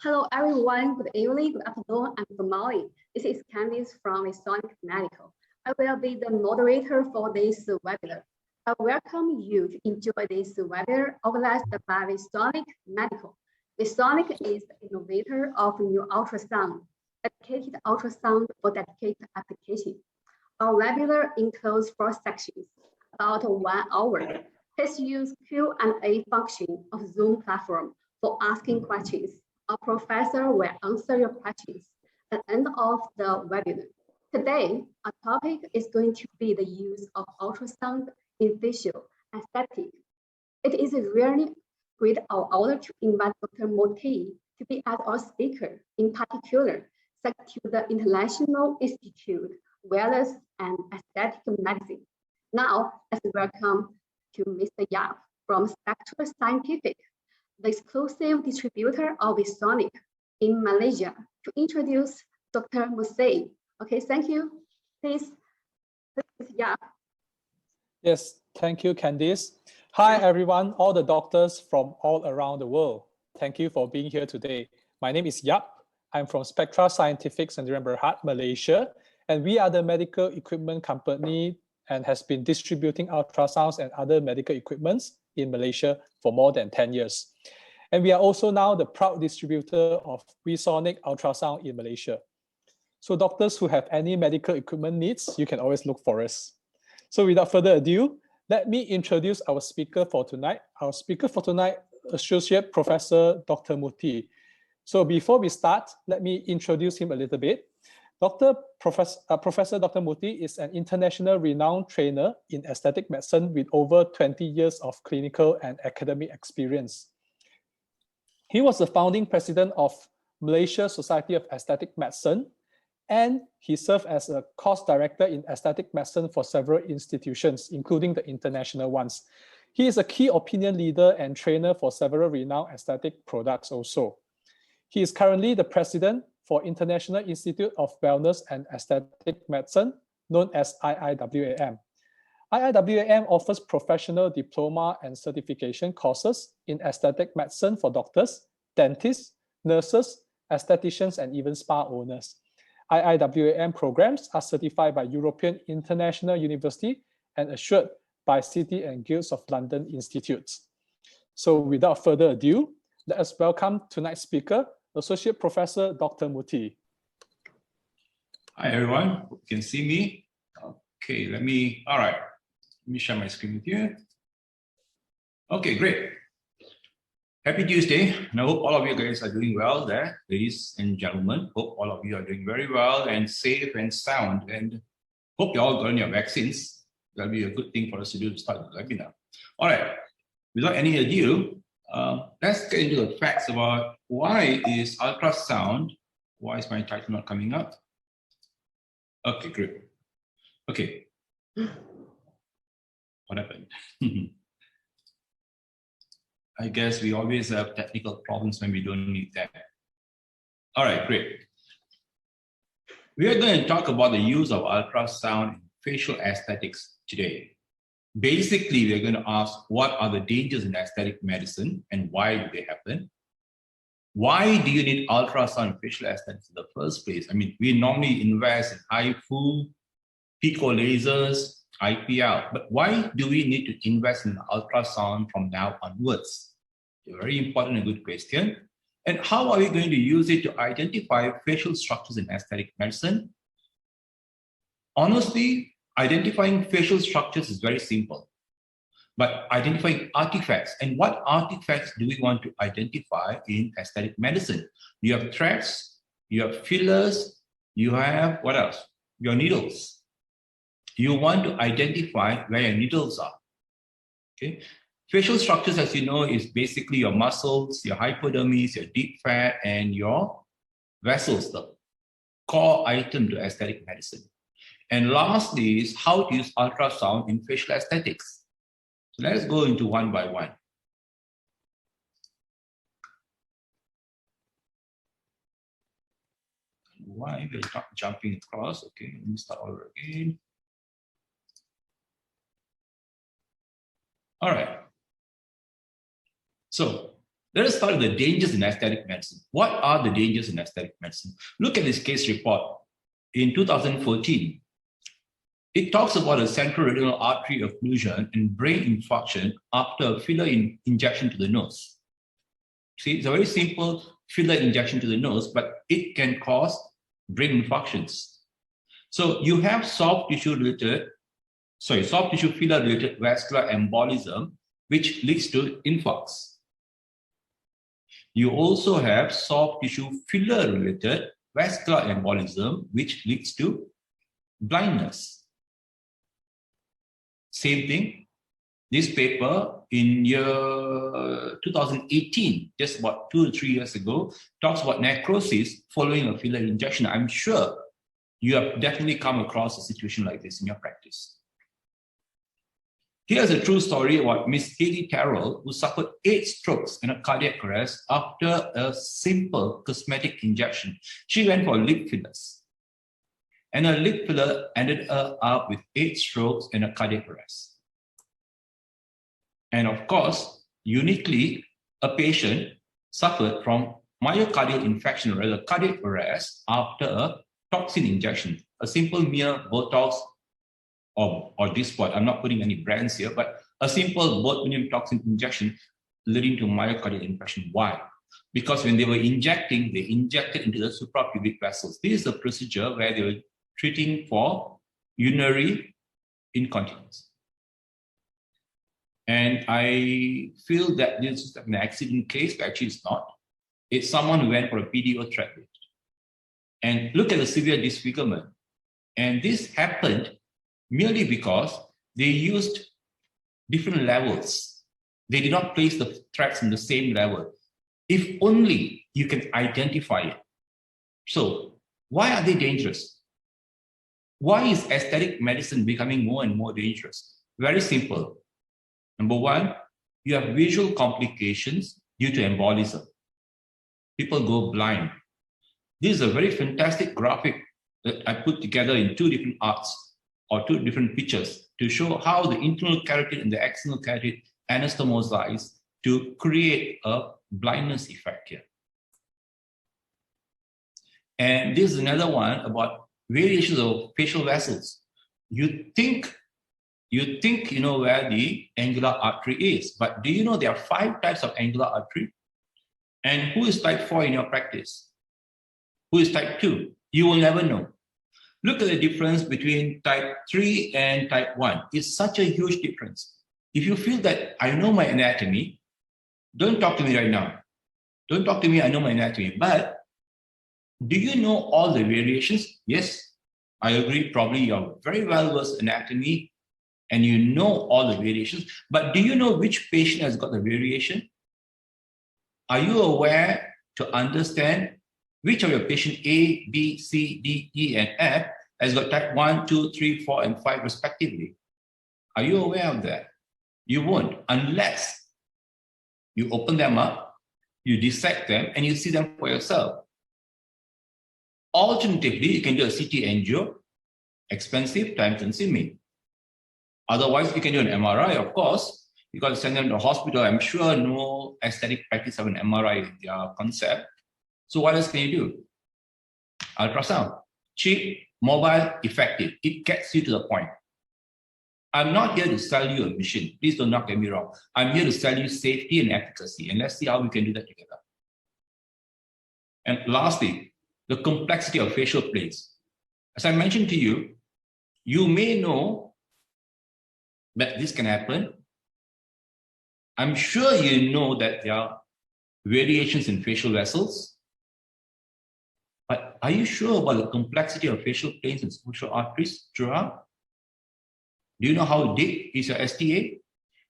Hello everyone, good evening, good afternoon, I'm Gamali. This is Candice from Sonic Medical. I will be the moderator for this webinar. I welcome you to enjoy this webinar organized by Sonic Medical. Sonic is the innovator of new ultrasound, dedicated ultrasound for dedicated application. Our webinar includes 4 sections, about 1 hour. Please use Q&A function of Zoom platform for asking questions. Our professor will answer your questions at the end of the webinar. Today, our topic is going to be the use of ultrasound in facial aesthetics. It is a really great honor to invite Dr. Murthy to be as our speaker, in particular, secretary to the International Institute of Wellness and Aesthetic Medicine. Now, let's welcome to Mr. Yap from Spectral Scientific, the exclusive distributor of Sonic in Malaysia, to introduce Dr. Murthy. Okay, thank you. Please, Yap. Yes, thank you, Candice. Hi, everyone, all the doctors from all around the world. Thank you for being here today. My name is Yap. I'm from Spectral Scientific Sdn Bhd, Malaysia, and we are the medical equipment company and has been distributing ultrasounds and other medical equipments in Malaysia for more than 10 years. And we are also now the proud distributor of ViSonic Ultrasound in Malaysia. So doctors who have any medical equipment needs, you can always look for us. So without further ado, let me introduce our speaker for tonight. Our speaker for tonight, Associate Professor Dr. Murthy. So before we start, let me introduce him a little bit. Professor Dr. Murthy is an international renowned trainer in aesthetic medicine with over 20 years of clinical and academic experience. He was the founding president of Malaysia Society of Aesthetic Medicine, and he served as a course director in aesthetic medicine for several institutions, including the international ones. He is a key opinion leader and trainer for several renowned aesthetic products also. He is currently the president for International Institute of Wellness and Aesthetic Medicine, known as IIWAM. IIWAM offers professional diploma and certification courses in aesthetic medicine for doctors, dentists, nurses, aestheticians, and even spa owners. IIWAM programs are certified by European International University and assured by City and Guilds of London Institutes. So without further ado, let us welcome tonight's speaker, Associate Professor Dr. Murthy. Hi everyone, you can see me. Okay, let me share my screen with you. Okay, great. Happy Tuesday, and I hope all of you guys are doing well there, ladies and gentlemen. Hope all of you are doing very well and safe and sound, and hope you all got your vaccines. That'll be a good thing for us to do to start the webinar. All right, without any ado, let's get into the facts about why is ultrasound. Why is my title not coming up? Okay, great. Okay. What happened? I guess we always have technical problems when we don't need that. All right, great. We are going to talk about the use of ultrasound in facial aesthetics today. Basically, we're going to ask what are the dangers in aesthetic medicine and why do they happen? Why do you need ultrasound in facial aesthetics in the first place? I mean, we normally invest in HIFU, pico lasers, IPL, but why do we need to invest in ultrasound from now onwards? A very important and good question. And how are we going to use it to identify facial structures in aesthetic medicine? Honestly, identifying facial structures is very simple, but identifying artifacts, and what artifacts do we want to identify in aesthetic medicine? You have threads, you have fillers, you have what else? Your needles. You want to identify where your needles are. Okay. Facial structures, as you know, is basically your muscles, your hypodermis, your deep fat, and your vessels, the core item to aesthetic medicine. And lastly is how to use ultrasound in facial aesthetics. So let us go into one by one. Why we're jumping across? Okay, let me start over again. All right. So Let us start with the dangers in aesthetic medicine. What are the dangers in aesthetic medicine? Look at this case report in 2014. It talks about a central retinal artery occlusion and brain infarction after a filler injection to the nose. See, it's a very simple filler injection to the nose, but it can cause brain infarctions. So you have soft tissue filler related vascular embolism, which leads to infarcts. You also have soft tissue filler related vascular embolism, which leads to blindness. Same thing, this paper in year 2018, just about 2 or 3 years ago, talks about necrosis following a filler injection. I'm sure you have definitely come across a situation like this in your practice. Here's a true story about Miss Haley Terrell, who suffered 8 strokes and a cardiac arrest after a simple cosmetic injection. She went for lip fillers, and her lip filler ended her up with 8 strokes and a cardiac arrest. And of course, uniquely, a patient suffered from myocardial infarction, or rather cardiac arrest, after a toxin injection, a simple mere Botox or Dysport. I'm not putting any brands here, but a simple botulinum toxin injection leading to myocardial infarction. Why? Because when they were injecting, they injected into the suprapubic vessels. This is a procedure where they were treating for urinary incontinence. And I feel that this is an accident case, but actually it's not. It's someone who went for a PDO track lift. And look at the severe disfigurement. And this happened merely because they used different levels. They did not place the tracks in the same level. If only you can identify it. So why are they dangerous? Why is aesthetic medicine becoming more and more dangerous? Very simple. Number one, you have visual complications due to embolism. People go blind. This is a very fantastic graphic that I put together in 2 different arts or 2 different pictures to show how the internal carotid and the external carotid anastomosize to create a blindness effect here. And this is another one about variations of facial vessels. You think you know where the angular artery is, but do you know there are 5 types of angular artery? And who is type 4 in your practice? Who is type 2? You will never know. Look at the difference between type 3 and type 1. It's such a huge difference. If you feel that I know my anatomy, don't talk to me right now. Don't talk to me, I know my anatomy. But do you know all the variations? Yes, I agree, probably you're very well versed in anatomy and you know all the variations. But do you know which patient has got the variation? Are you aware to understand which of your patient A, B, C, D, E, and F has got type 1, 2, 3, 4, and 5 respectively? Are you aware of that? You won't, unless you open them up, you dissect them, and you see them for yourself. Alternatively, you can do a CT angio, expensive, time-consuming. Otherwise, you can do an MRI, of course. You got to send them to the hospital. I'm sure no aesthetic practice have an MRI in their concept. So what else can you do? Ultrasound. Cheap, mobile, effective. It gets you to the point. I'm not here to sell you a machine. Please do not get me wrong. I'm here to sell you safety and efficacy. And let's see how we can do that together. And lastly, the complexity of facial planes. As I mentioned to you, you may know that this can happen. I'm sure you know that there are variations in facial vessels. But are you sure about the complexity of facial planes and superficial arteries throughout? Do you know how deep is your STA?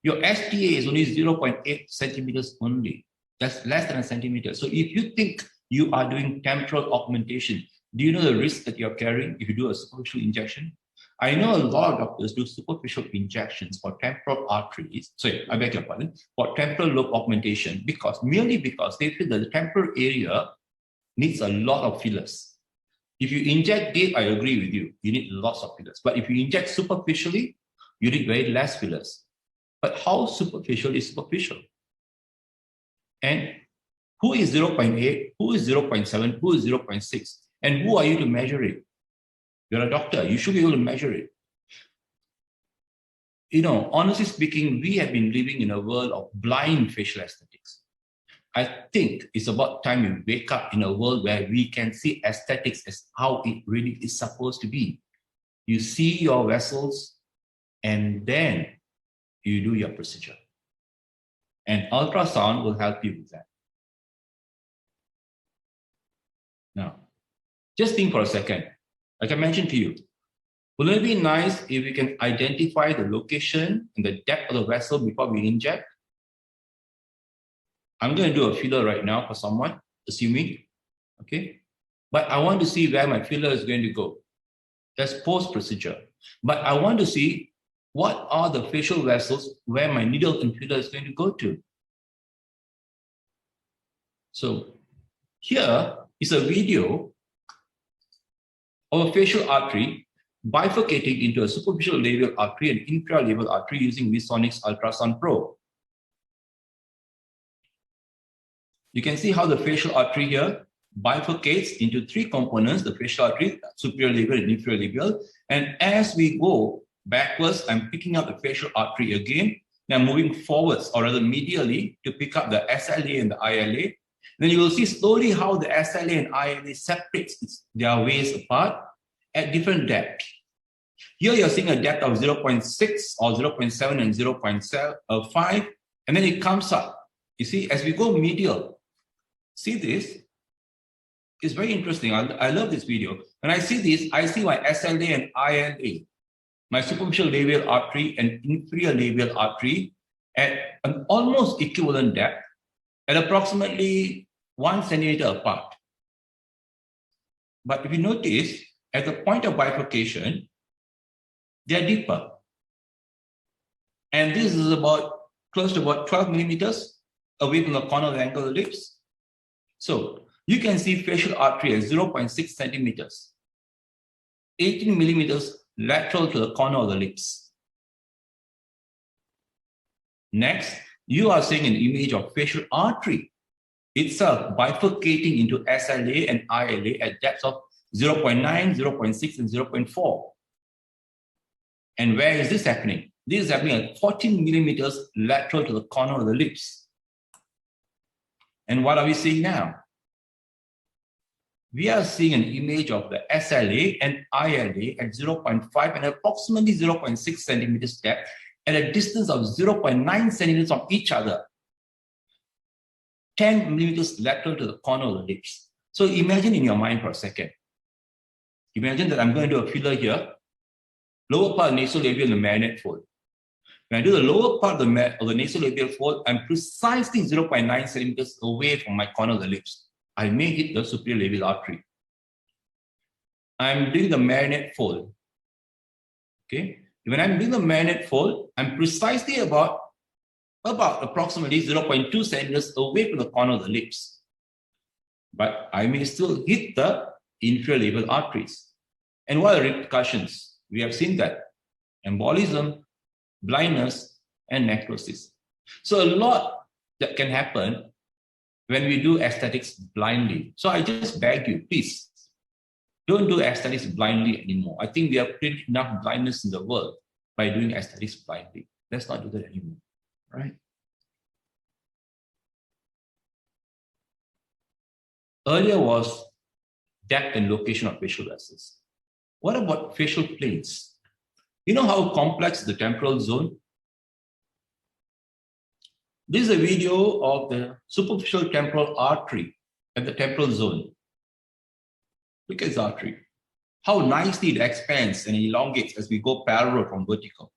Your STA is only 0.8 centimeters only. That's less than a centimeter. So if you think you are doing temporal augmentation, do you know the risk that you're carrying if you do a superficial injection? I know a lot of doctors do superficial injections for temporal arteries. Sorry, I beg your pardon, for temporal lobe augmentation merely because they feel that the temporal area needs a lot of fillers. If you inject deep, I agree with you. You need lots of fillers. But if you inject superficially, you need very less fillers. But how superficial is superficial? And who is 0.8, who is 0.7, who is 0.6, and who are you to measure it? You're a doctor, you should be able to measure it. You know, honestly speaking, we have been living in a world of blind facial aesthetics. I think it's about time we wake up in a world where we can see aesthetics as how it really is supposed to be. You see your vessels and then you do your procedure. And ultrasound will help you with that. Now, just think for a second. Like I mentioned to you, wouldn't it be nice if we can identify the location and the depth of the vessel before we inject? I'm going to do a filler right now for someone, assuming, okay? But I want to see where my filler is going to go. That's post-procedure. But I want to see what are the facial vessels where my needle and filler is going to go to. So here is a video of a facial artery bifurcating into a superficial labial artery and inferior labial artery using ViSonic's ultrasound probe. You can see how the facial artery here bifurcates into three components: the facial artery, superior labial and inferior labial. And as we go backwards, I'm picking up the facial artery again. Now moving forwards, or rather medially, to pick up the SLA and the ILA. Then you will see slowly how the SLA and ILA separates their ways apart at different depths. Here you're seeing a depth of 0.6 or 0.7 and 0.5, and then it comes up. You see, as we go medial, see this? It's very interesting. I love this video. When I see this, I see my SLA and ILA, my superficial labial artery and inferior labial artery at an almost equivalent depth at approximately 1 centimeter apart. But if you notice, at the point of bifurcation, they're deeper. And this is about close to about 12 millimeters away from the corner of the angle of the lips. So you can see facial artery at 0.6 centimeters, 18 millimeters lateral to the corner of the lips. Next, you are seeing an image of facial artery itself bifurcating into SLA and ILA at depths of 0.9, 0.6, and 0.4. And where is this happening? This is happening at 14 millimeters lateral to the corner of the lips. And what are we seeing now? We are seeing an image of the SLA and ILA at 0.5 and approximately 0.6 centimeters depth at a distance of 0.9 centimeters from each other. 10 millimeters lateral to the corner of the lips. So imagine in your mind for a second. Imagine that I'm going to do a filler here, lower part of the nasolabial and the marionette fold. When I do the lower part of the nasolabial fold, I'm precisely 0.9 centimeters away from my corner of the lips. I may hit the superior labial artery. I'm doing the marionette fold. Okay. When I'm doing the marionette fold, I'm precisely about approximately 0.2 centimeters away from the corner of the lips. But I may still hit the inferior labial arteries. And what are the repercussions? We have seen that embolism, blindness, and necrosis. So a lot that can happen when we do aesthetics blindly. So I just beg you, please, don't do aesthetics blindly anymore. I think we have created enough blindness in the world by doing aesthetics blindly. Let's not do that anymore, right? Earlier was depth and location of facial vessels. What about facial planes? You know how complex the temporal zone? This is a video of the superficial temporal artery at the temporal zone. Look at this artery. How nicely it expands and elongates as we go parallel from vertical.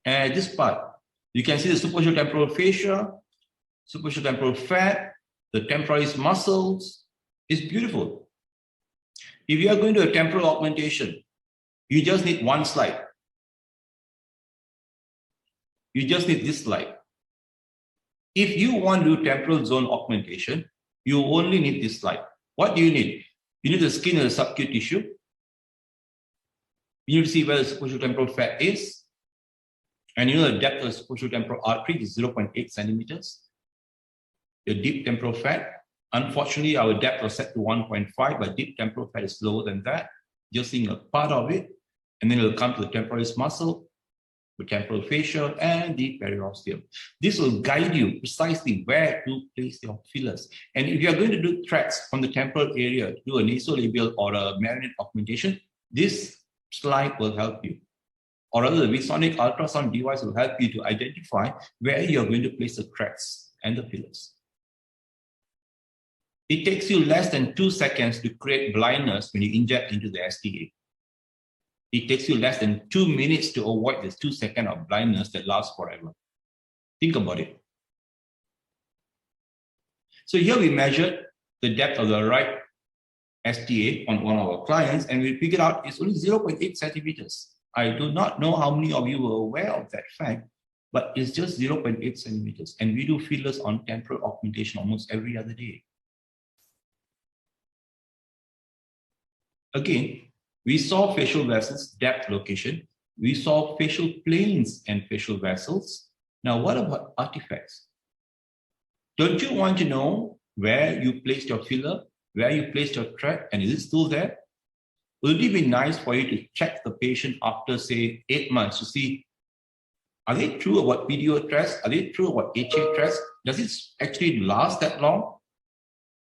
And at this part, you can see the superficial temporal fascia, superficial temporal fat, the temporalis muscles. It's beautiful. If you are going to a temporal augmentation, you just need one slide. You just need this slide. If you want to do temporal zone augmentation, you only need this slide. What do you need? You need the skin and the subcute tissue. You need to see where the superficial fat is. And you know the depth of the superficial artery is 0.8 centimeters. The deep temporal fat, unfortunately, our depth was set to 1.5, but deep temporal fat is lower than that. You're seeing a part of it, and then it'll come to the temporalis muscle, the temporal fascia, and the periosteum. This will guide you precisely where to place your fillers. And if you're going to do tracks from the temporal area, do a nasolabial or a marinate augmentation, this slide will help you. Or rather, the ViSonic ultrasound device will help you to identify where you're going to place the tracks and the fillers. It takes you less than 2 seconds to create blindness when you inject into the STA. It takes you less than 2 minutes to avoid this 2 seconds of blindness that lasts forever. Think about it. So here we measured the depth of the right STA on one of our clients, and we figured out it's only 0.8 centimeters. I do not know how many of you were aware of that fact, but it's just 0.8 centimeters. And we do fillers on temporal augmentation almost every other day. Again, we saw facial vessels, depth location. We saw facial planes and facial vessels. Now, what about artifacts? Don't you want to know where you placed your filler, where you placed your thread, and is it still there? Would it be nice for you to check the patient after, say, 8 months to see, are they true about PDO threads? Are they true about HA threads? Does it actually last that long?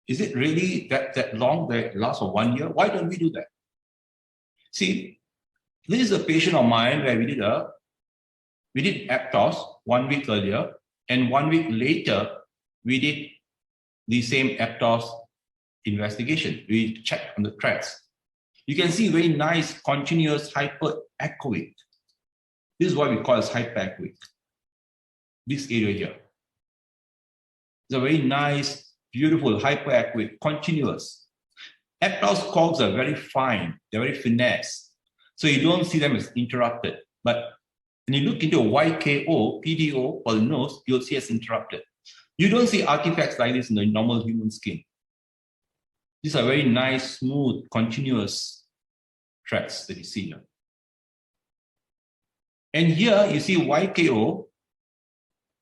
Is it really that long that it lasts for 1 year? Why don't we do that? See, this is a patient of mine where we did Aptos 1 week earlier, and 1 week later, we did the same Aptos investigation. We checked on the threads. You can see very nice, continuous hyperechoic. This is what we call as hyperechoic. This area here. It's a very nice, beautiful, hyperechoic, continuous. Aptos cogs are very fine. They're very finesse. So you don't see them as interrupted. But when you look into a YKO, PDO, or the nose, you'll see as interrupted. You don't see artifacts like this in the normal human skin. These are very nice, smooth, continuous threads that you see here. And here you see YKO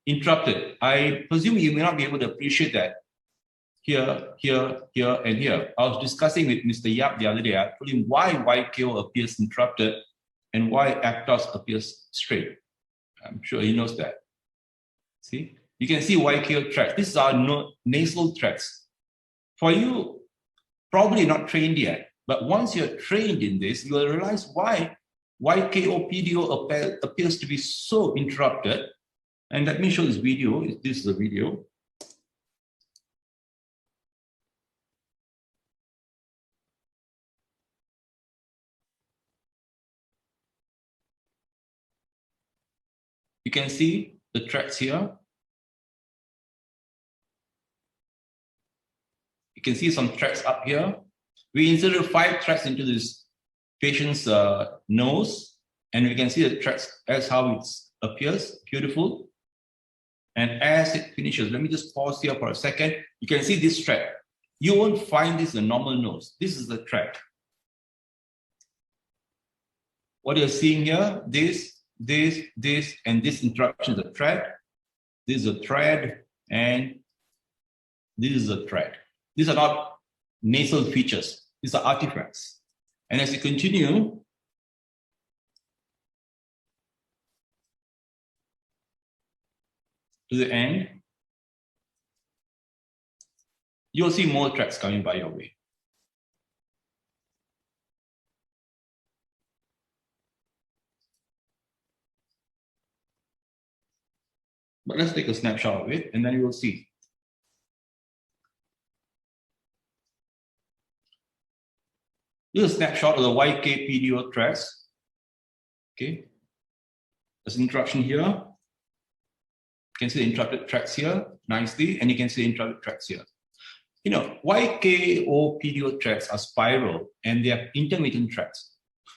interrupted. I presume you may not be able to appreciate that. Here, here, here, and here. I was discussing with Mr. Yap the other day. I told him why YKO appears interrupted and why Aptos appears straight. I'm sure he knows that. See? You can see YKO threads. These are nasal threads. For you, probably not trained yet, but once you're trained in this, you will realize why YKO PDO appears to be so interrupted. And let me show this video. This is a video. You can see the threads here. You can see some threads up here. We inserted 5 threads into this patient's nose, and we can see the threads as how it appears, beautiful. And as it finishes, let me just pause here for a second. You can see this thread. You won't find this in a normal nose. This is the thread. What you're seeing here, this, and this interruption is a thread. This is a thread, and this is a thread. These are not nasal features. These are artifacts. And as you continue, to the end, you'll see more threads coming by your way. But let's take a snapshot of it, and then you will see. This is a snapshot of the YK PDO threads. Okay. There's an interruption here. You can see the interrupted threads here nicely, and you can see the interrupted threads here. You know, YKO PDO threads are spiral, and they have intermittent threads.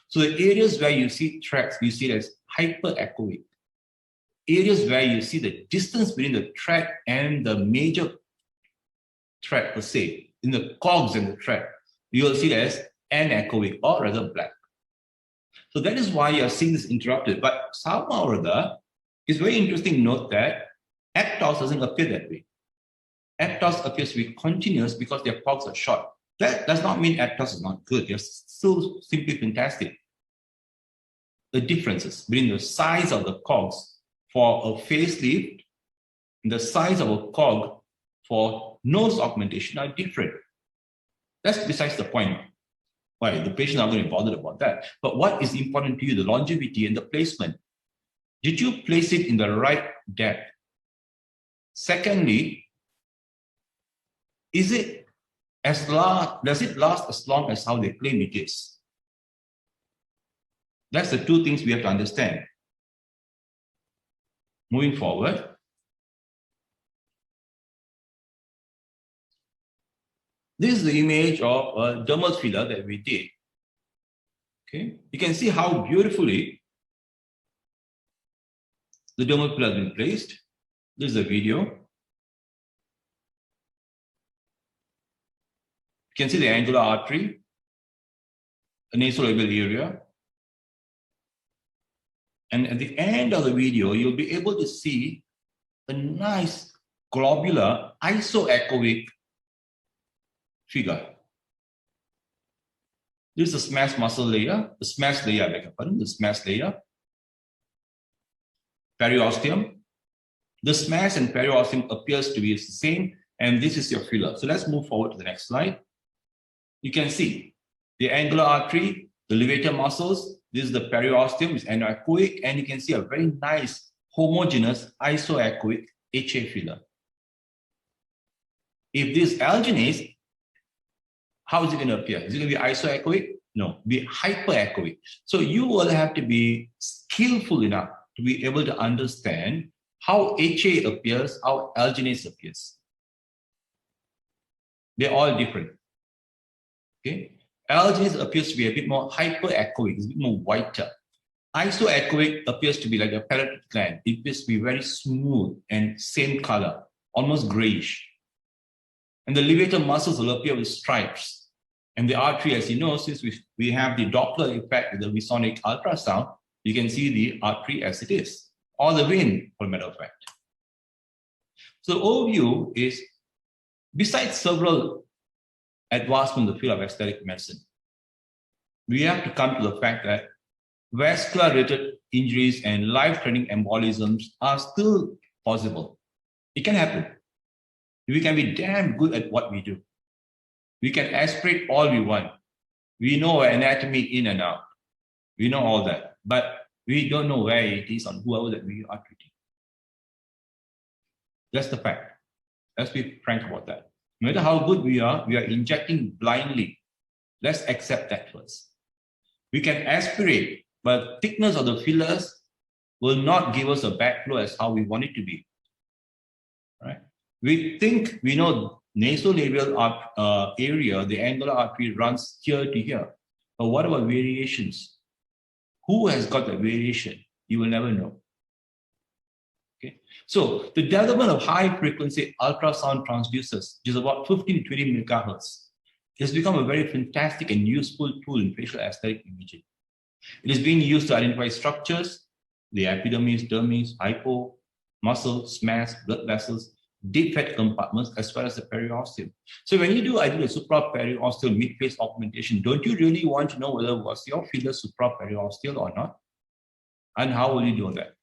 So the areas where you see threads, you see it as hyperechoic. Areas where you see the distance between the thread and the major thread per se, in the cogs and the thread, you will see it as anechoic, or rather black. So that is why you're seeing this interrupted. But somehow or other, it's very interesting to note that APTOS doesn't appear that way. APTOS appears to be continuous because their cogs are short. That does not mean APTOS is not good. They're still simply fantastic. The differences between the size of the cogs for a facelift and the size of a cog for nose augmentation are different. That's besides the point. Why? The patient are going to be bothered about that. But what is important to you, the longevity and the placement. Did you place it in the right depth? Secondly, is it as long, does it last as long as how they claim it is? That's the two things we have to understand. Moving forward. This is the image of a dermal filler that we did. Okay, you can see how beautifully the dermal filler has been placed. This is a video. You can see the angular artery, the nasolabial area. And at the end of the video, you'll be able to see a nice globular isoechoic figure. This is a smashed muscle layer, the smashed layer, I beg your pardon, the smashed layer. Periosteum. The smash and periosteum appears to be the same, and this is your filler. So let's move forward to the next slide. You can see the angular artery, the levator muscles. This is the periosteum, it's anechoic, and you can see a very nice homogeneous isoechoic HA filler. If this is alginase, how is it going to appear? Is it going to be isoechoic? No, be hyperechoic. So you will have to be skillful enough to be able to understand how HA appears, how alginase appears. They're all different. Okay, alginase appears to be a bit more hyperechoic, it's a bit more whiter. Isoechoic appears to be like a parotid gland. It appears to be very smooth and same color, almost grayish. And the levator muscles will appear with stripes. And the artery, as you know, since we have the Doppler effect with the visonic ultrasound, you can see the artery as it is, or the vein, for a matter of fact. So the overview is, besides several advancements in the field of aesthetic medicine, we have to come to the fact that vascular-related injuries and life-threatening embolisms are still possible. It can happen. We can be damn good at what we do. We can aspirate all we want. We know our anatomy in and out. We know all that. But we don't know where it is on whoever that we are treating. That's the fact. Let's be frank about that. No matter how good we are injecting blindly. Let's accept that first. We can aspirate, but thickness of the fillers will not give us a backflow as how we want it to be. Right? We think we know nasolabial area, the angular artery runs here to here. But what about variations? Who has got the variation? You will never know. Okay. So the development of high frequency ultrasound transducers, which is about 15 to 20 megahertz, has become a very fantastic and useful tool in facial aesthetic imaging. It is being used to identify structures, the epidermis, dermis, hypo, muscle, smash, blood vessels, deep fat compartments, as well as the periosteum. So when you do ideally supraperiosteal mid-phase augmentation, don't you really want to know whether was your filler supraperiosteal or not? And how will you do that?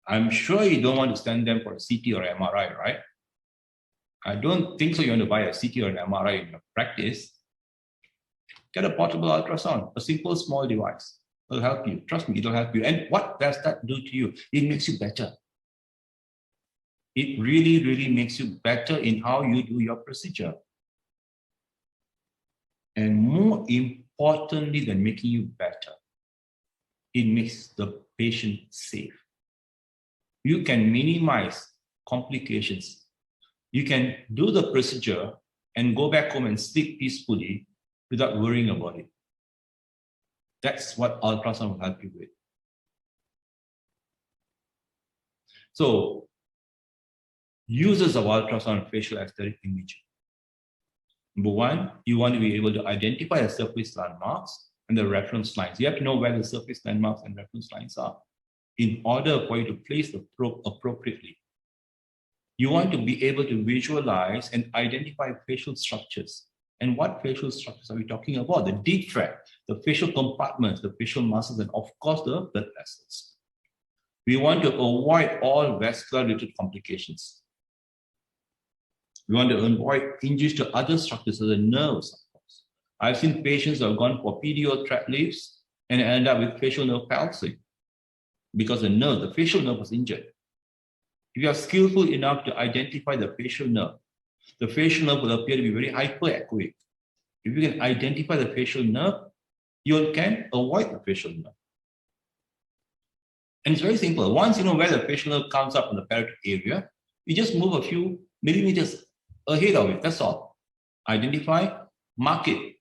I'm sure you don't want to send them for a CT or MRI, right? I don't think so. You want to buy a CT or an MRI in your practice. Get a portable ultrasound, a simple small device. It'll help you. Trust me, it'll help you. And what does that do to you? It makes you better. It really, really makes you better in how you do your procedure. And more importantly than making you better, it makes the patient safe. You can minimize complications. You can do the procedure and go back home and sleep peacefully without worrying about it. That's what ultrasound will help you with. So, uses of ultrasound facial aesthetic imaging. Number one, you want to be able to identify the surface landmarks and the reference lines. You have to know where the surface landmarks and reference lines are in order for you to place the probe appropriately. You want to be able to visualize and identify facial structures. And what facial structures are we talking about? The deep thread, the facial compartments, the facial muscles, and of course the blood vessels. We want to avoid all vascular-related complications. We want to avoid injuries to other structures, so the nerves, of course. I've seen patients who have gone for PDO thread lifts and end up with facial nerve palsy because the facial nerve was injured. If you are skillful enough to identify the facial nerve will appear to be very hyperechoic. If you can identify the facial nerve, you can avoid the facial nerve. And it's very simple. Once you know where the facial nerve comes up in the parotid area, you just move a few millimeters ahead of it. That's all. Identify, mark it,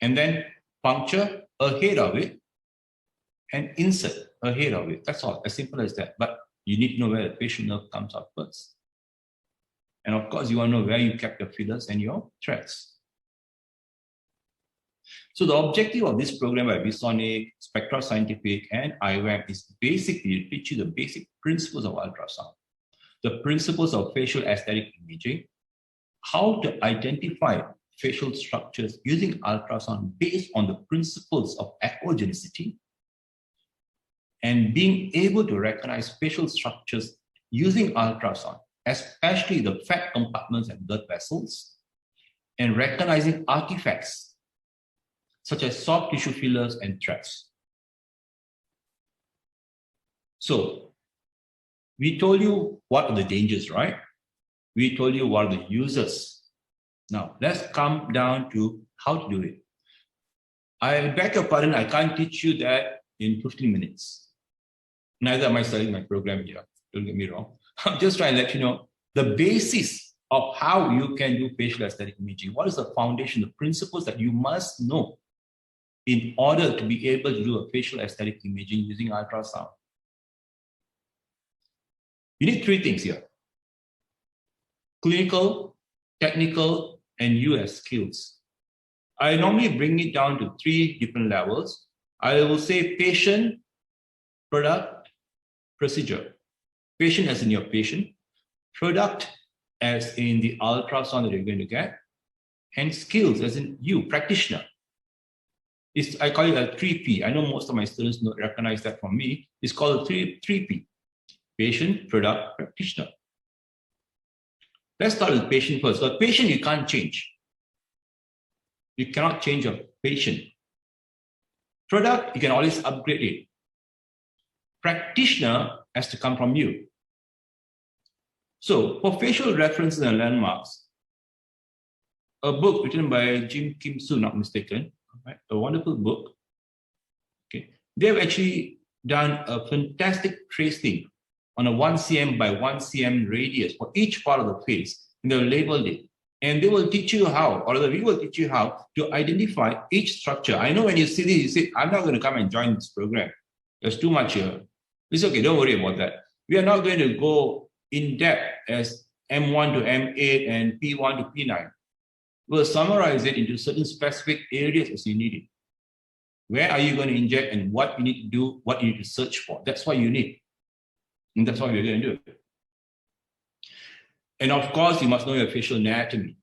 and then puncture ahead of it and insert ahead of it. That's all. As simple as that. But you need to know where the facial nerve comes up first. And of course, you want to know where you kept your fillers and your threads. So the objective of this program by ViSonic, Spectra Scientific, and IWAM is basically to teach you the basic principles of ultrasound, the principles of facial aesthetic imaging, how to identify facial structures using ultrasound based on the principles of echogenicity, and being able to recognize facial structures using ultrasound, especially the fat compartments and blood vessels, and recognizing artifacts such as soft tissue fillers and threads. So we told you what are the dangers, right? We told you what are the users. Now let's come down to how to do it. I beg your pardon, I can't teach you that in 15 minutes. Neither am I studying my program here, don't get me wrong. I'm just trying to let you know the basis of how you can do facial aesthetic imaging. What is the foundation, the principles that you must know in order to be able to do a facial aesthetic imaging using ultrasound? You need three things here: clinical, technical, and US skills. I normally bring it down to three different levels. I will say patient, product, procedure. Patient as in your patient, product as in the ultrasound that you're going to get, and skills as in you, practitioner. I call it a 3P. I know most of my students don't recognize that from me. It's called a 3P. Patient, product, practitioner. Let's start with patient first. So patient you can't change. You cannot change a patient. Product, you can always upgrade it. Practitioner has to come from you. So for facial references and landmarks, a book written by Jim Kim Soo, not mistaken, right? A wonderful book. Okay, they've actually done a fantastic tracing on a 1 cm by 1 cm radius for each part of the face, and they've labeled it. And they will teach you how, or we will teach you how to identify each structure. I know when you see this, you say, I'm not going to come and join this program. There's too much here. It's okay, don't worry about that. We are not going to go in depth as M1 to M8 and P1 to P9. We'll summarize it into certain specific areas as you need it. Where are you going to inject and what you need to do, what you need to search for. That's what you need. And that's what we're going to do. And of course, you must know your facial anatomy.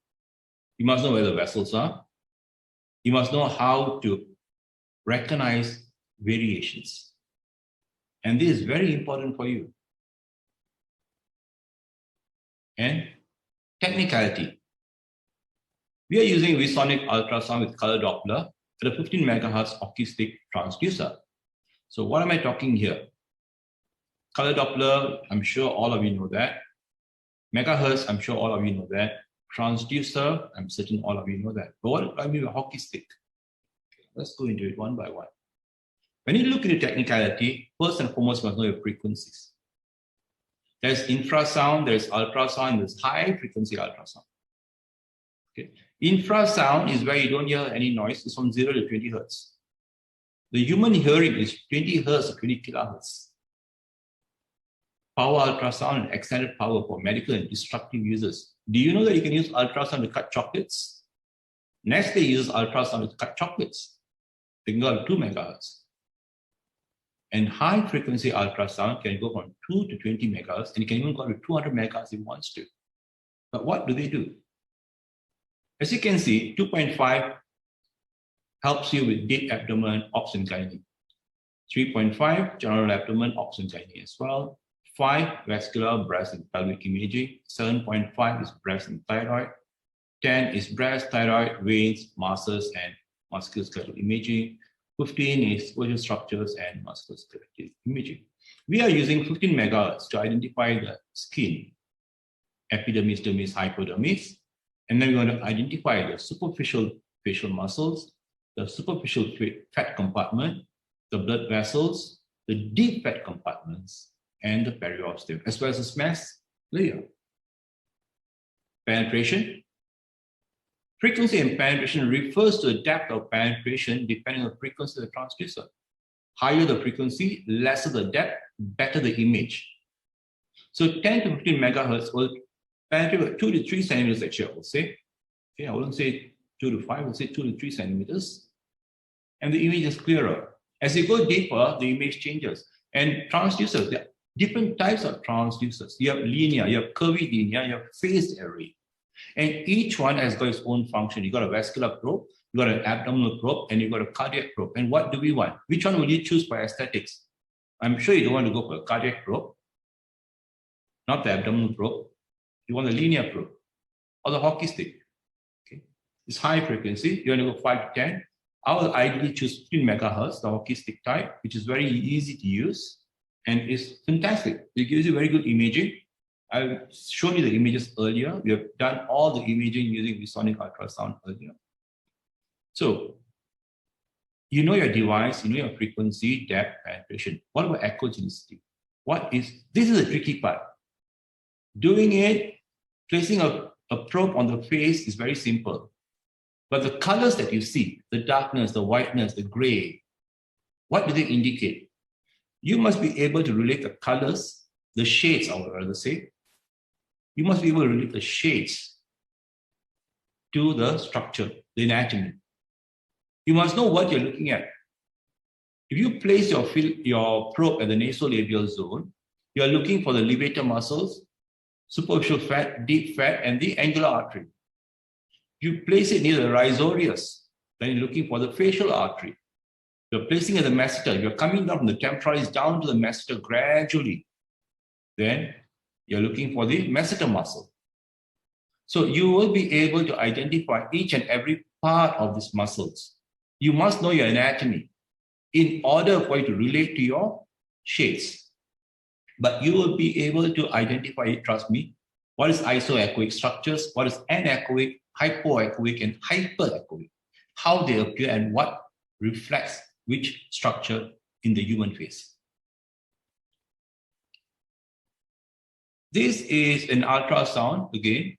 You must know where the vessels are. You must know how to recognize variations. And this is very important for you. And technicality. We are using ViSonic ultrasound with color Doppler at a 15 megahertz hockey stick transducer. So what am I talking here? Color Doppler, I'm sure all of you know that. Megahertz, I'm sure all of you know that. Transducer, I'm certain all of you know that. But what do I mean by hockey stick? Okay, let's go into it one by one. When you look into technicality, first and foremost, you must know your frequencies. There's infrasound, there's ultrasound, there's high frequency ultrasound. Okay. Infrasound is where you don't hear any noise. It's from 0 to 20 hertz. The human hearing is 20 hertz to 20 kilohertz. Power ultrasound and extended power for medical and destructive users. Do you know that you can use ultrasound to cut chocolates? Nestle uses ultrasound to cut chocolates. They can go up to 2 megahertz. And high frequency ultrasound can go from 2 to 20 megahertz, and it can even go to 200 megahertz if it wants to. But what do they do? As you can see, 2.5 helps you with deep abdomen, ops and gynae. 3.5, general abdomen, ops and gynae as well. 5, vascular, breast and pelvic imaging. 7.5 is breast and thyroid. 10 is breast, thyroid, veins, muscles, and musculoskeletal imaging. 15 is social structures and musculoskeletal imaging. We are using 15 megahertz to identify the skin, epidermis, dermis, hypodermis. And then we want to identify the superficial facial muscles, the superficial fat compartment, the blood vessels, the deep fat compartments, and the periosteum, as well as the SMAS layer. Penetration. Frequency and penetration refers to the depth of penetration depending on the frequency of the transducer. Higher the frequency, lesser the depth, better the image. So 10 to 15 megahertz will penetrate about 2 to 3 centimeters actually, I will say. Okay, I wouldn't say 2 to 5, I will say 2 to 3 centimeters. And the image is clearer. As you go deeper, the image changes. And transducers, there are different types of transducers. You have linear, you have curvilinear, you have phased array. And each one has got its own function. You got a vascular probe, you got an abdominal probe, and you got a cardiac probe. And what do we want? Which one will you choose for aesthetics? I'm sure you don't want to go for a cardiac probe, not the abdominal probe. You want the linear probe or the hockey stick. Okay, it's high frequency. You want to go 5 to 10. I will ideally choose 15 megahertz, the hockey stick type, which is very easy to use and is fantastic. It gives you very good imaging. I showed you the images earlier. We have done all the imaging using ViewSonic ultrasound earlier. So, you know your device, you know your frequency, depth, penetration. What about echogenicity? This is a tricky part. Doing it, placing a probe on the face is very simple. But the colors that you see, the darkness, the whiteness, the gray, what do they indicate? You must be able to relate the colors, the shades, I would rather say. You must be able to relate the shades to the structure, the anatomy. You must know what you're looking at. If you place your probe at the nasolabial zone, you're looking for the levator muscles, superficial fat, deep fat, and the angular artery. If you place it near the rhizorius, then you're looking for the facial artery. You're placing it at the masseter. You're coming down from the temporalis down to the masseter gradually. Then you're looking for the masseter muscle. So you will be able to identify each and every part of these muscles. You must know your anatomy in order for you to relate to your shades. But you will be able to identify it, trust me, what is isoechoic structures, what is anechoic, hypoechoic, and hyperechoic, how they appear and what reflects which structure in the human face. This is an ultrasound, again,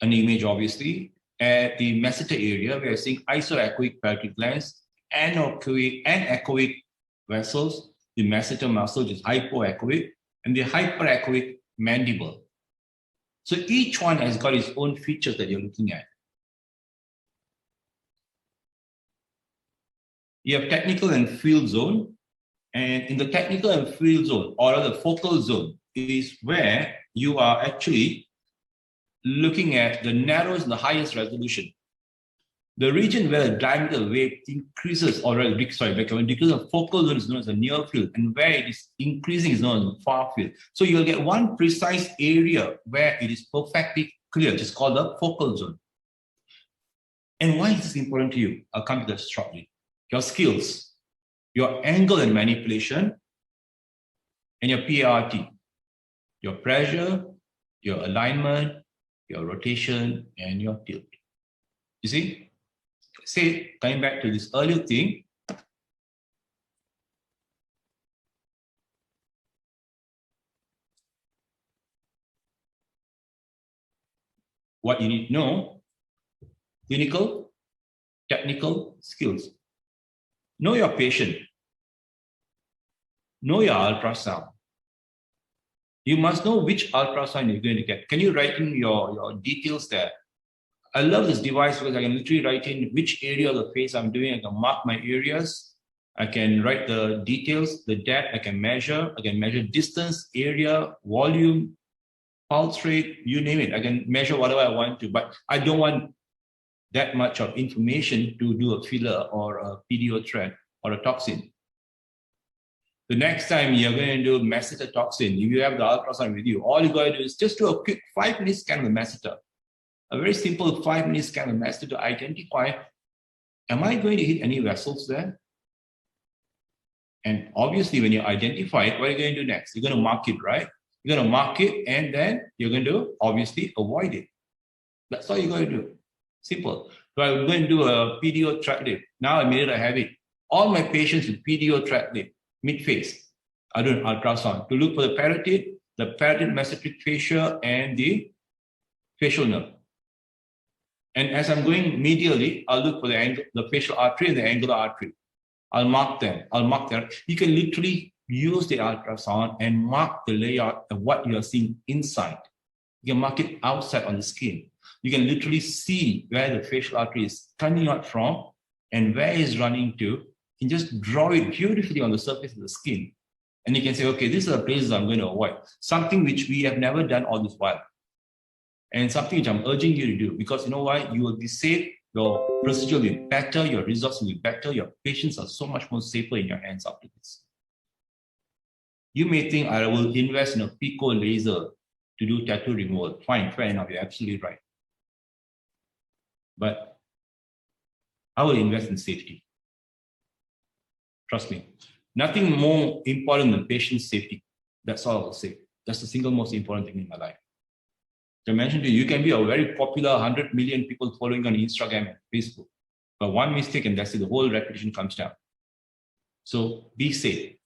an image obviously. At the masseter area, we are seeing isoechoic parotid glands, anechoic vessels, the masseter muscle is hypoechoic, and the hyperechoic mandible. So each one has got its own features that you're looking at. You have technical and field zone. And in the technical and field zone, or the focal zone, is where you are actually looking at the narrowest and the highest resolution. The region where the diameter wave increases, or decreases of focal zone is known as the near field, and where it is increasing is known as the far field. So you'll get one precise area where it is perfectly clear, which is called the focal zone. And why is this important to you? I'll come to that shortly. Your skills, your angle and manipulation, and your PART, your pressure, your alignment, your rotation, and your tilt. You see? Say, coming back to this earlier thing, what you need to know, clinical, technical skills. Know your patient. Know your ultrasound. You must know which ultrasound you're going to get. Can you write in your details there? I love this device because I can literally write in which area of the face I'm doing. I can mark my areas. I can write the details, the depth. I can measure distance, area, volume, pulse rate, you name it. I can measure whatever I want to, but I don't want that much of information to do a filler or a PDO thread or a toxin. The next time you're going to do masseter toxin, if you have the ultrasound with you, all you got to do is just do a quick 5-minute scan of the masseter. A very simple 5-minute scan of the masseter to identify, am I going to hit any vessels there? And obviously, when you identify it, what are you going to do next? You're going to mark it, right? You're going to mark it, and then you're going to obviously avoid it. That's all you're going to do. Simple. So I'm going to do a PDO track lip. Now I made it a habit. All my patients with PDO track lip, mid-face, I do an ultrasound to look for the parotid mesenteric fascia, and the facial nerve. And as I'm going medially, I'll look for the facial artery and the angular artery. I'll mark them. You can literally use the ultrasound and mark the layout of what you are seeing inside. You can mark it outside on the skin. You can literally see where the facial artery is coming out from and where it's running to. You can just draw it beautifully on the surface of the skin. And you can say, okay, these are the places I'm going to avoid. Something which we have never done all this while. And something which I'm urging you to do, because you know why? You will be safe, your procedure will be better, your results will be better, your patients are so much more safer in your hands after this. You may think I will invest in a pico laser to do tattoo removal. Fine, fair enough, you're absolutely right. But I will invest in safety. Trust me. Nothing more important than patient safety. That's all I will say. That's the single most important thing in my life. I mentioned to you, you can be a very popular 100 million people following on Instagram and Facebook. But one mistake and that's it, the whole reputation comes down. So be safe.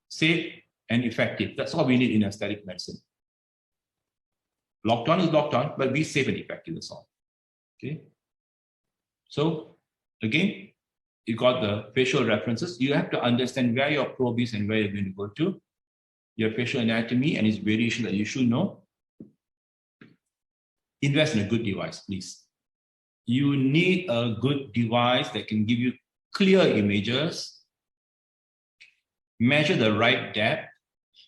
Safe and effective. That's all we need in aesthetic medicine. Lockdown is lockdown, but be safe and effective, that's all. Okay. So again, you got the facial references. You have to understand where your probe is and where you're going to go to. Your facial anatomy and its variation that you should know. Invest in a good device, please. You need a good device that can give you clear images, measure the right depth,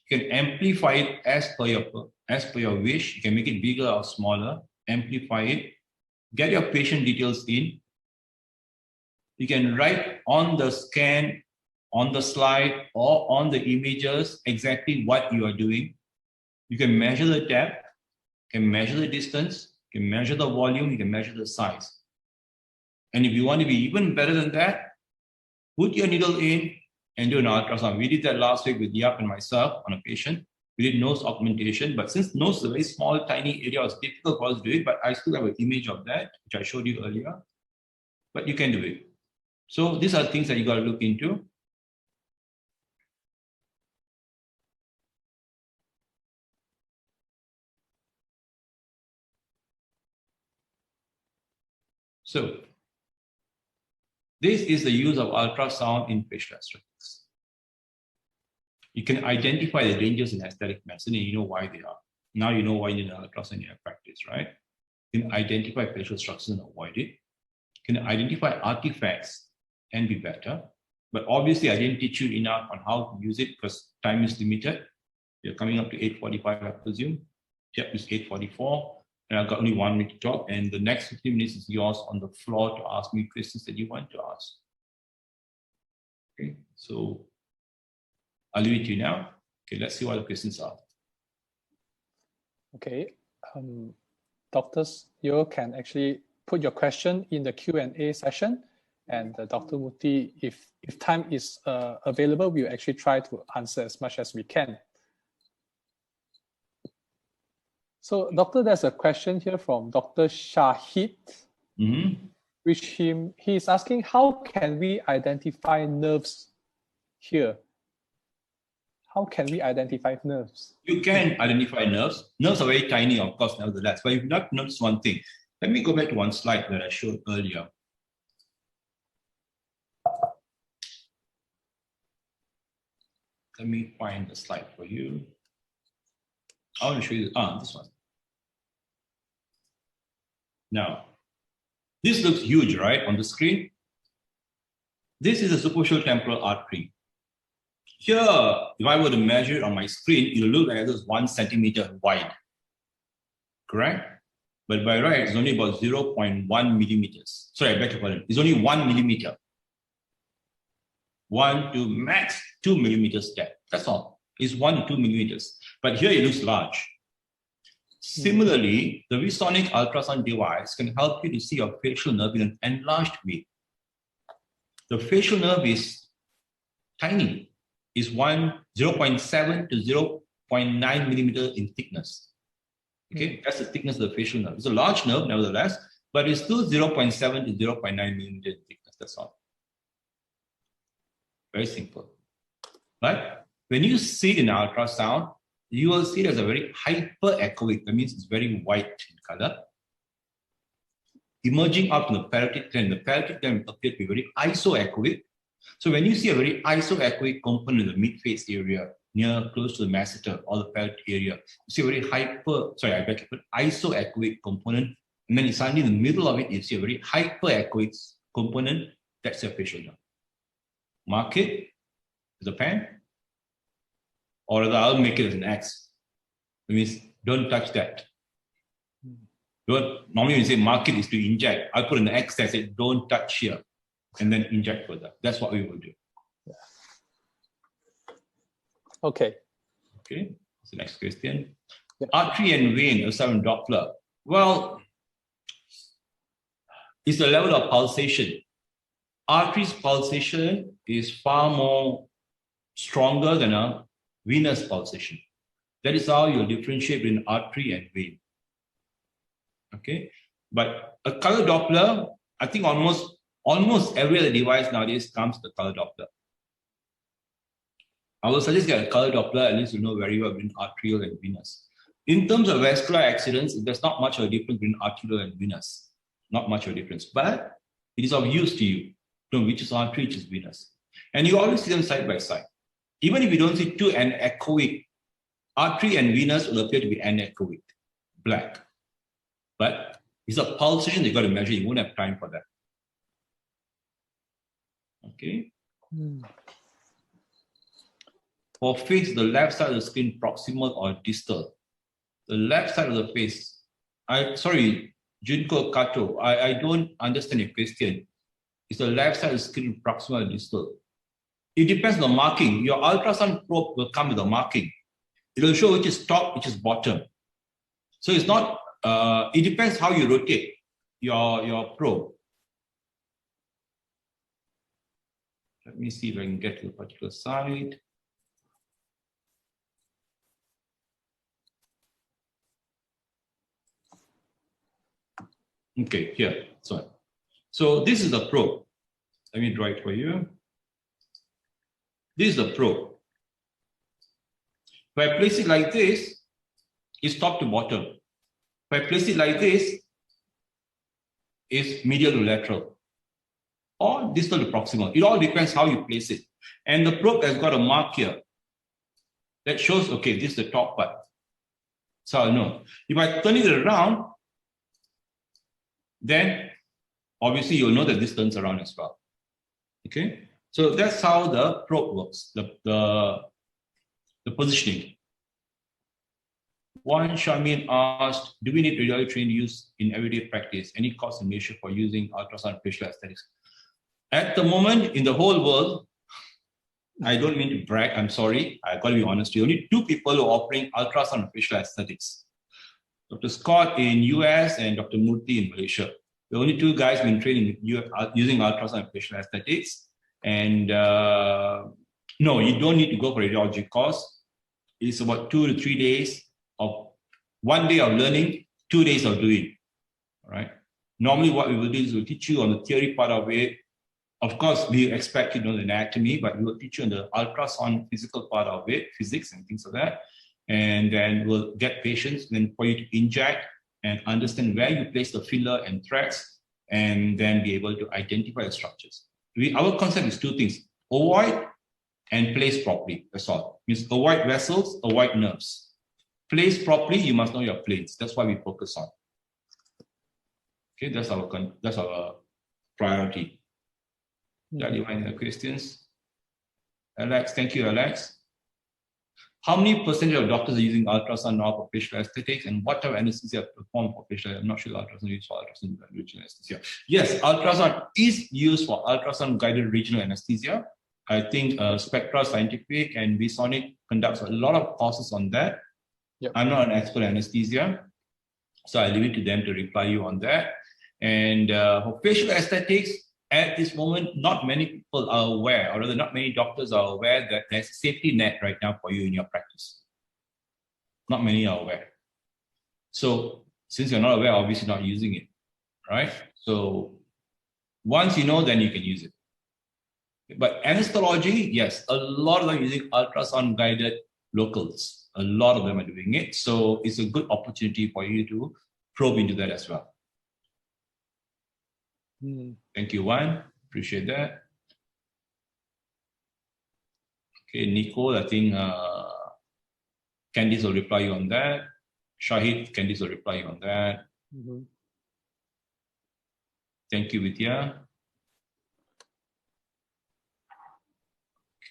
you can amplify it as per your wish. You can make it bigger or smaller, amplify it, get your patient details in. You can write on the scan, on the slide, or on the images exactly what you are doing. You can measure the depth, you can measure the distance, you can measure the volume, you can measure the size. And if you want to be even better than that, put your needle in and do an ultrasound. We did that last week with Yap and myself on a patient. We did nose augmentation, but since nose is a very small, tiny area, it's difficult for us to do it, but I still have an image of that, which I showed you earlier. But you can do it. So these are things that you got to look into. So this is the use of ultrasound in facial aesthetics. You can identify the dangers in aesthetic medicine and you know why they are. Now you know why you need an ultrasound in your practice, right? You can identify facial structures and avoid it. You can identify artifacts and be better. But obviously, I didn't teach you enough on how to use it because time is limited. You're coming up to 8:45, I presume. Yep, it's 8:44. And I've got only 1 minute to talk. And the next 15 minutes is yours on the floor to ask me questions that you want to ask. Okay, so I'll leave it to you now. Okay, let's see what the questions are. Okay, doctors, you can actually put your question in the Q&A session, and Dr. Murthy, if time is available, we'll actually try to answer as much as we can. So, doctor, there's a question here from Dr. Shahid, which he is asking, how can we identify nerves here? How can we identify nerves? You can identify nerves. Nerves are very tiny, of course, nevertheless. But you've not noticed one thing. Let me go back to one slide that I showed earlier. Let me find the slide for you. I want to show you this one. Now, this looks huge, right, on the screen? This is a superficial temporal artery. Here, if I were to measure it on my screen, it will look like it was 1 centimeter wide, correct? But by right, it's only about 0.1 millimeters. Sorry, I beg your pardon. It's only 1 millimeter. 1 to max 2 millimeters depth. That's all. It's 1 to 2 millimeters. But here it looks large. Similarly, the ViewSonic ultrasound device can help you to see your facial nerve in an enlarged way. The facial nerve is tiny. It's 0.7 to 0.9 millimeter in thickness. Okay, that's the thickness of the facial nerve. It's a large nerve, nevertheless, but it's still 0.7 to 0.9 millimeter in thickness. That's all. Very simple. But when you see it in ultrasound, you will see it as a very hyperechoic. That means it's very white in color. Emerging up from the parotid gland, the parotid gland appears to be very isoechoic. So when you see a very isoechoic component in the midface area, near close to the masseter or the parotid area, you see a very isoechoic component, and then suddenly in the middle of it, you see a very hyperechoic component. That's your facial nerve. Mark it with a pen, or rather, I'll make it as an X. It means don't touch that. Normally, when you say mark it is to inject. I'll put an X that says don't touch here, and then inject further. That's what we will do. Yeah. Okay. Okay. That's the next question. Yeah. Artery and vein, ultrasound Doppler. Well, it's the level of pulsation. Artery's pulsation is far more stronger than a venous pulsation. That is how you'll differentiate between artery and vein. Okay, but a color Doppler, I think almost every other device nowadays comes with a color Doppler. I will suggest get a color Doppler, at least you know very well between arterial and venous. In terms of vascular accidents, there's not much of a difference between arterial and venous. Not much of a difference, but it is of use to you to know which is artery, which is venous. And you always see them side by side. Even if you don't see two anechoic, artery and venous will appear to be anechoic, black. But it's a pulsation you've got to measure. You won't have time for that. Okay. For face, the left side of the skin, proximal or distal. The left side of the face. Sorry, Junko Kato, I don't understand your question. Is the left side of the skin proximal or distal? It depends on the marking. Your ultrasound probe will come with a marking. It will show which is top, which is bottom. So it's not, it depends how you rotate your probe. Let me see if I can get to a particular side. Okay, here, sorry. So this is the probe. Let me draw it for you. This is the probe. If I place it like this, it's top to bottom. If I place it like this, it's medial to lateral or distal to proximal. It all depends how you place it. And the probe has got a mark here that shows, okay, this is the top part. So I'll know. If I turn it around, then obviously you'll know that this turns around as well. Okay? So that's how the probe works, the positioning. One Shamin asked, do we need radiology training use in everyday practice? Any cost and measure for using ultrasound facial aesthetics? At the moment, in the whole world, I don't mean to brag, I'm sorry, I got to be honest with you, only 2 people who are offering ultrasound facial aesthetics. Dr. Scott in US and Dr. Murthy in Malaysia. The only 2 guys been training using ultrasound facial aesthetics. And no, you don't need to go for a radiology course. It's about 2 to 3 days of 1 day of learning, 2 days of doing. All right. Normally, what we will do is we'll teach you on the theory part of it. Of course, we expect you to know the anatomy, but we will teach you on the ultrasound physical part of it, physics and things like that. And then we'll get patients then for you to inject and understand where you place the filler and threads, and then be able to identify the structures. Our concept is 2 things: avoid and place properly. That's all. Means avoid vessels, avoid nerves. Place properly, you must know your planes. That's why we focus on. Okay, that's our priority. Mhm. Do you have any questions? Alex, thank you, Alex. How many percentage of doctors are using ultrasound now for facial aesthetics, and what type of anesthesia performed for facial? I'm not sure ultrasound is used for ultrasound regional anesthesia. Yes, ultrasound is used for ultrasound guided regional anesthesia. I think Spectra Scientific and VSonic conducts a lot of courses on that. Yep. I'm not an expert in anesthesia, so I leave it to them to reply you on that. And for facial aesthetics, at this moment, not many people are aware, or rather not many doctors are aware that there's a safety net right now for you in your practice. Not many are aware. So since you're not aware, obviously not using it, right? So once you know, then you can use it. But anesthesiology, yes, a lot of them using ultrasound guided locals. A lot of them are doing it. So it's a good opportunity for you to probe into that as well. Thank you, Juan. Appreciate that. Okay, Nicole, I think Candice will reply you on that. Shahid, Candice will reply you on that. Thank you, Vidya.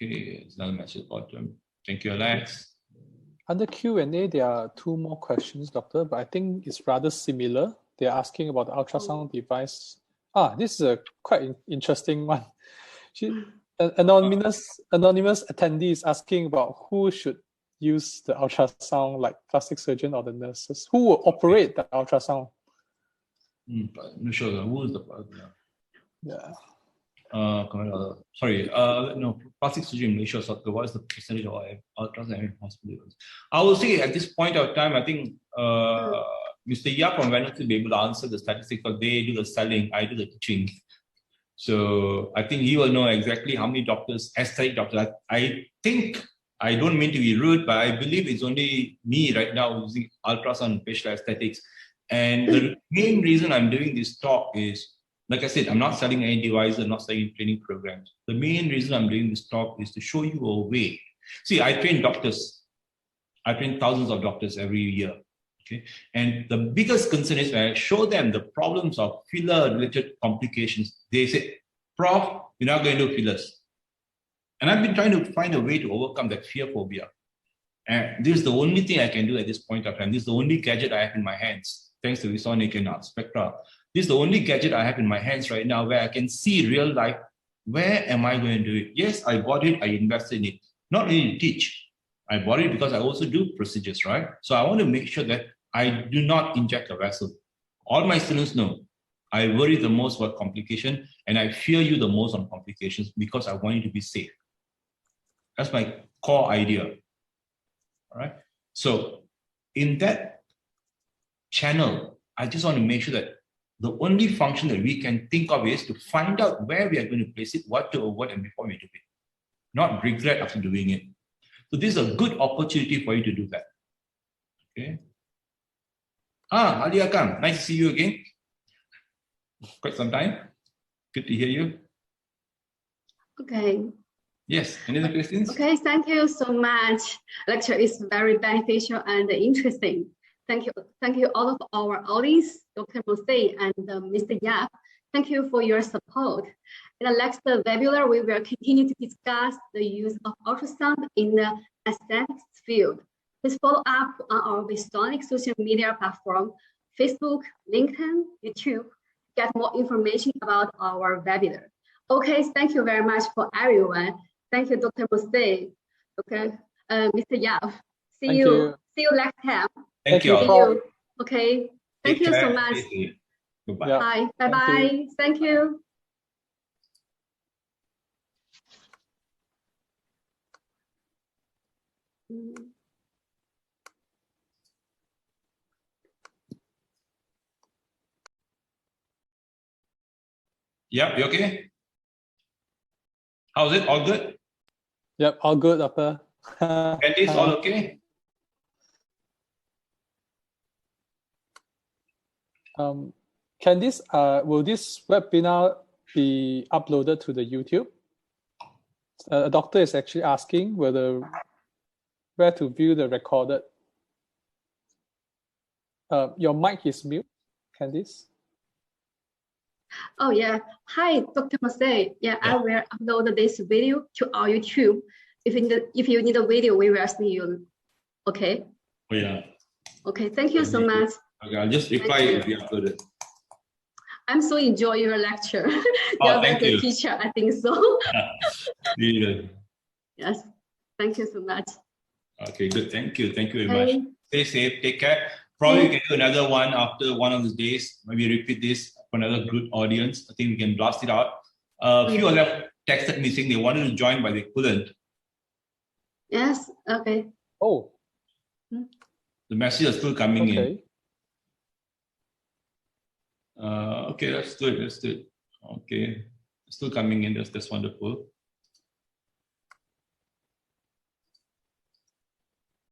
Okay, it's another message bottom. Thank you, Alex. Under Q&A, there are two more questions, Doctor, but I think it's rather similar. They're asking about the ultrasound device. This is a quite interesting one. Anonymous attendee is asking about who should use the ultrasound, like plastic surgeon or the nurses. Who will operate the ultrasound? I'm not sure who is the partner. Yeah. Sorry, no, plastic surgery in Malaysia, so what is the percentage of ultrasound in hospitals? I will say at this point of time, I think Mr. Yap from Venice will be able to answer the statistics, because they do the selling, I do the teaching. So I think he will know exactly how many doctors, aesthetic doctors. I think, I don't mean to be rude, but I believe it's only me right now using ultrasound and facial aesthetics. And the main reason I'm doing this talk is, like I said, I'm not selling any devices, I'm not selling training programs. The main reason I'm doing this talk is to show you a way. See, I train doctors. I train thousands of doctors every year. Okay, and the biggest concern is when I show them the problems of filler-related complications, they say, Prof, you're not going to do fillers. And I've been trying to find a way to overcome that fear phobia. And this is the only thing I can do at this point of time. This is the only gadget I have in my hands, thanks to VSonic and Spectra. This is the only gadget I have in my hands right now where I can see real life, where am I going to do it? Yes, I bought it, I invested in it. Not only to teach, I bought it because I also do procedures, right? So I want to make sure that I do not inject a vessel. All my students know I worry the most about complication, and I fear you the most on complications because I want you to be safe. That's my core idea. All right. So in that channel, I just want to make sure that the only function that we can think of is to find out where we are going to place it, what to avoid, and before we do it, not regret after doing it. So this is a good opportunity for you to do that. Okay. Ali Akam, nice to see you again. Quite some time. Good to hear you. Okay. Yes, any other questions? Okay, thank you so much. Lecture is very beneficial and interesting. Thank you all of our audience, Dr. Murthy and Mr. Yap. Thank you for your support. In the next webinar, we will continue to discuss the use of ultrasound in the aesthetics field. Please follow up on our VSonic social media platform, Facebook, LinkedIn, YouTube, to get more information about our webinar. Okay, thank you very much for everyone. Thank you, Dr. Murthy. Okay, Mr. Yap. See you next time. Thank you. See you. Okay. Thank you so much. Goodbye. Yeah. Bye. Bye-bye. Thank you. Yeah, you okay? How's it? All good? Yep, all good, Doctor. Candice, all okay? Candice, will this webinar be uploaded to the YouTube? A doctor is actually asking where to view the recorded. Your mic is mute, Candice. Oh yeah. Hi, Dr. Masay. Yeah, I will upload this video to our YouTube. If you need a video, we will see you. Okay. Oh yeah. Okay. Thank you so much. Okay, I'll just reply if you upload it. I'm so enjoy your lecture. Oh, You're a very thank good you. teacher. I think so. Really good. Yes. Thank you so much. Okay, good. Thank you. Thank you very Okay. much. Stay safe. Take care. Probably we can do another one after one of the days. Maybe repeat this for another good audience. I think we can blast it out. A few other texted me saying they wanted to join, but they couldn't. Yes. Okay. Oh, The messages are still coming in. okay. Okay, let's do it. Let's do it. Okay, still coming in. That's wonderful.